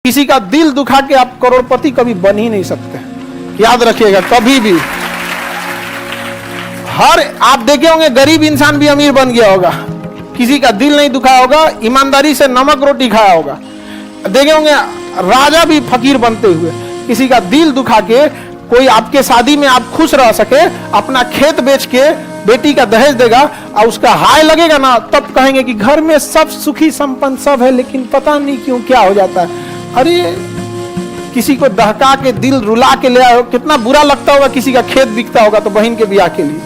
किसी का दिल दुखा के आप करोड़पति कभी बन ही नहीं सकते, याद रखिएगा कभी भी। हर आप देखे होंगे गरीब इंसान भी अमीर बन गया होगा, किसी का दिल नहीं दुखा होगा, ईमानदारी से नमक रोटी खाया होगा। देखे होंगे राजा भी फकीर बनते हुए। किसी का दिल दुखा के कोई आपके शादी में आप खुश रह सके, अपना खेत बेच के बेटी का दहेज देगा और उसका हाय लगेगा ना, तब कहेंगे कि घर में सब सुखी संपन्न सब है, लेकिन पता नहीं क्यों क्या हो जाता है। अरे किसी को दहका के दिल रुला के ले आए, कितना बुरा लगता होगा। किसी का खेत बिकता होगा तो बहन के ब्याह के लिए।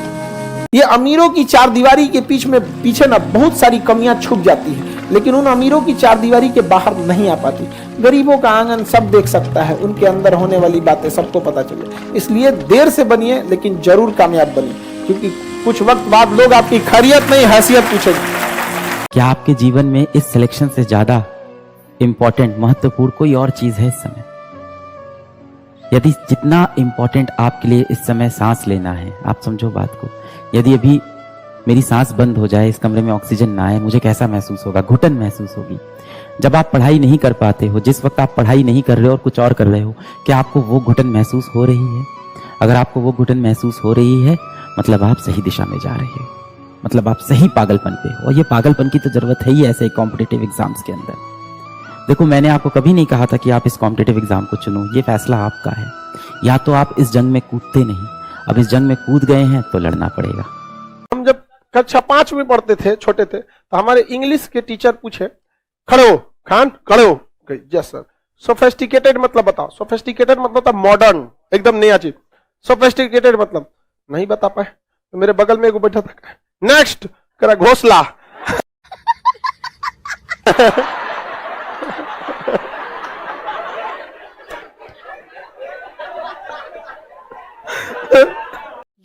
ये अमीरों की चार दीवारी के पीछे ना बहुत सारी कमियां छुप जाती हैं, लेकिन उन अमीरों की चार दीवारी के बाहर नहीं आ पाती। गरीबों का आंगन सब देख सकता है, उनके अंदर होने वाली बातें सबको पता चले। इसलिए देर से बनिए लेकिन जरूर कामयाब बनिए, क्योंकि कुछ वक्त बाद लोग आपकी खैरियत नहीं हैसियत पूछेंगे। क्या आपके जीवन में इस सिलेक्शन से ज्यादा इंपॉर्टेंट महत्वपूर्ण कोई और चीज है इस समय? यदि जितना इंपॉर्टेंट आपके लिए इस समय सांस लेना है, आप समझो बात को। यदि अभी मेरी सांस बंद हो जाए, इस कमरे में ऑक्सीजन ना आए, मुझे कैसा महसूस होगा? घुटन महसूस होगी। जब आप पढ़ाई नहीं कर पाते हो, जिस वक्त आप पढ़ाई नहीं कर रहे हो और कुछ और कर रहे हो, क्या आपको वो घुटन महसूस हो रही है? अगर आपको वो घुटन महसूस हो रही है, मतलब आप सही दिशा में जा रहे हो, मतलब आप सही पागलपन पे हो। और ये पागलपन की तो जरूरत है ही ऐसे कॉम्पिटिटिव एग्जाम्स के अंदर। देखो, मैंने आपको कभी नहीं कहा था कि आप इस कॉम्पिटिटिव एग्जाम को चुनो, ये फैसला आपका है। या तो आप इस जंग में कूदते नहीं, अब इस जंग में कूद गए हैं तो लड़ना पड़ेगा। हम जब कक्षा 5 में पढ़ते थे, छोटे थे, तो हमारे इंग्लिश के टीचर पूछे, खड़े हो खान, खड़े हो। Yes sir. सोफिस्टिकेटेड मतलब बताओ। सोफिस्टिकेटेड मतलब था मॉडर्न, एकदम नया चीज। सोफिस्टिकेटेड मतलब नहीं बता पाए, तो मेरे बगल में एक बैठा था, नेक्स्ट करा घोसला।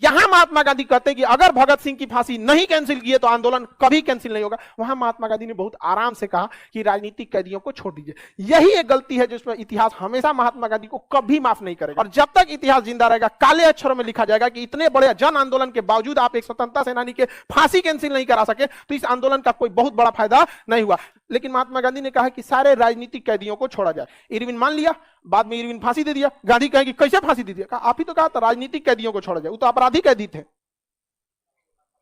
यहां महात्मा गांधी कहते हैं कि अगर भगत सिंह की फांसी नहीं कैंसिल की है तो आंदोलन कभी कैंसिल नहीं होगा। वहां महात्मा गांधी ने बहुत आराम से कहा कि राजनीतिक कैदियों को छोड़ दीजिए। यही एक गलती है जिसमें इतिहास हमेशा महात्मा गांधी को कभी माफ नहीं करेगा। और जब तक इतिहास जिंदा रहेगा, काले अक्षरों में लिखा जाएगा कि इतने बड़े जन आंदोलन के बावजूद आप एक स्वतंत्रता सेनानी के फांसी कैंसिल नहीं करा सके, तो इस आंदोलन का कोई बहुत बड़ा फायदा नहीं हुआ। लेकिन महात्मा गांधी ने कहा कि सारे राजनीतिक कैदियों को छोड़ा जाए। इरविन मान लिया, बाद में इरविन फांसी दे दिया। गांधी कहे कि कैसे फांसी दे दिया? कहा आप ही तो कहा था राजनीतिक कैदियों को छोड़ा जाए, वो तो अपराधी कैदी थे।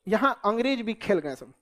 यहां अंग्रेज भी खेल गए सब।